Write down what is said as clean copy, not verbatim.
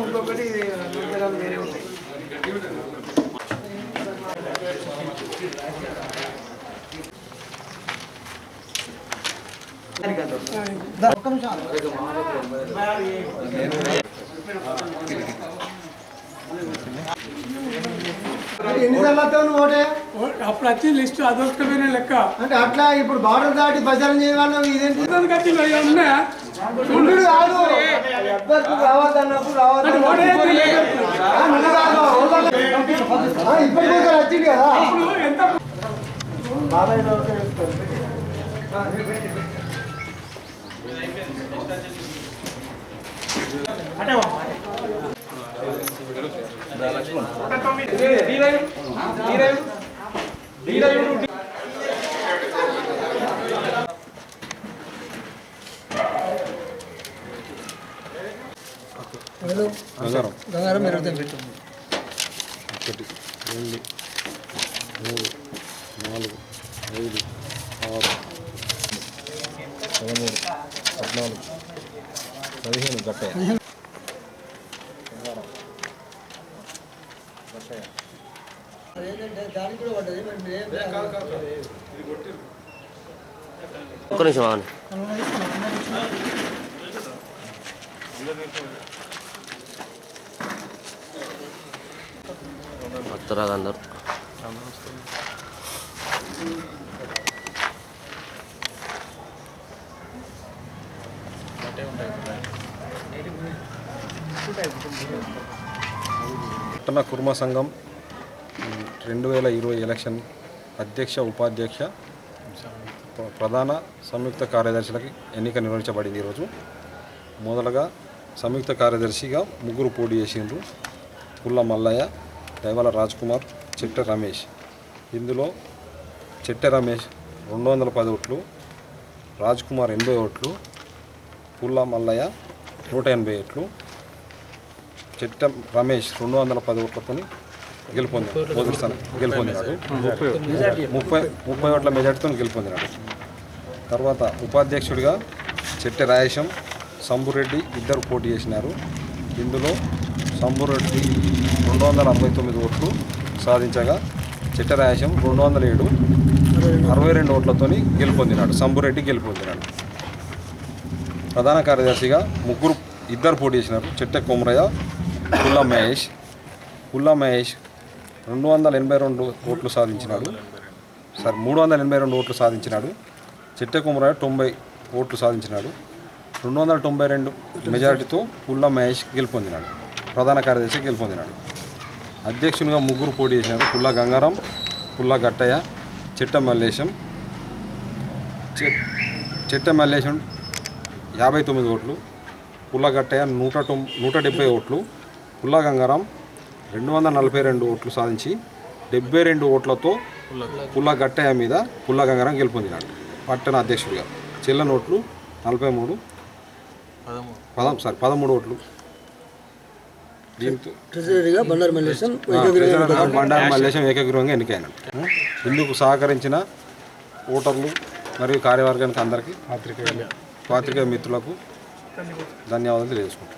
ఇంకొకటి వేరే ఉంటాయి. అప్పుడు వచ్చి లిస్టు అదొక్కమైన లెక్క అంటే అట్లా ఇప్పుడు బార్డర్ దాటి బజారం చేయగలం ఇదేంటి ఉన్నాయా రావద్దన్నప్పుడు ఇప్పటికీ వచ్చింది కదా ఎంత బాబాయ్ గంగారం 1 2 3 4 5 6 13 14 15 గట్టయ్య ఒక్క నిమిషం ఆగండి. వస్తారా అందరు? పట్టణ కుర్మ సంఘం 2020 ఎలక్షన్ అధ్యక్ష ఉపాధ్యక్ష ప్రధాన సంయుక్త కార్యదర్శులకి ఎన్నిక నిర్వహించబడింది. ఈరోజు మొదలుగా సంయుక్త కార్యదర్శిగా 3 పోటీ చేసిండ్రు. పుల్ల మల్లయ్య, దైవాల రాజ్ కుమార్, చెట్టె రమేష్. ఇందులో చెట్టె రమేష్ 210 ఓట్లు, రాజ్ కుమార్ 80 ఓట్లు, పుల్ల మల్లయ్య 180 ఓట్లు, చెట్టె రమేష్ 210 ఓట్లతో గెలుపొందినాడు. గెలుపొందినాడు 30 ఓట్ల మెజార్టీతో గెలుపొందినాడు. తర్వాత ఉపాధ్యక్షుడిగా చెట్టె రాయేశం, సంబురెడ్డి ఇద్దరు పోటీ చేసినారు. ఇందులో సంబురెడ్డి 269 ఓట్లు సాధించగా చెట్టె రాయేశం 207 62 ఓట్లతో గెలుపొందినాడు. సంబురెడ్డి గెలుపొందినాడు. ప్రధాన కార్యదర్శిగా ఇద్దరు పోటీ చేసినారు. చెట్టె కొమరయ్య, పుల్ల మహేష్ 282 ఓట్లు సాధించినాడు. 382 ఓట్లు సాధించినాడు. చెట్టె కొమరయ్య 90 ఓట్లు సాధించినాడు. 292 మెజారిటీతో పుల్ల మహేష్ గెలుపొందినాడు. ప్రధాన కార్యదర్శి గెలుపొందినాడు. అధ్యక్షునిగా 3 పోటీ చేసినారు. పుల్ల గంగారం, పుల్ల గట్టయ్య, చెట్టె మల్లేశం. చెట్టె మల్లేశం 59 ఓట్లు, పుల్ల గట్టయ్య 170 ఓట్లు, పుల్ల గంగారం 242 ఓట్లు సాధించి 72 ఓట్లతో పుల్ల గట్టయ్య మీద పుల్ల గంగారం గెలుపొందినాడు పట్టణ అధ్యక్షుడిగా. చెల్లెని ఓట్లు 13 ఓట్లు. దీంతో బండారు మల్లేశం ఏకగ్రీవంగా ఎన్నికైనాడు. ఇందుకు సహకరించిన ఓటర్లు మరియు కార్యవర్గానికి అందరికీ పాత్రికేయ మిత్రులకు ధన్యవాదాలు తెలియజేసుకుంటాను.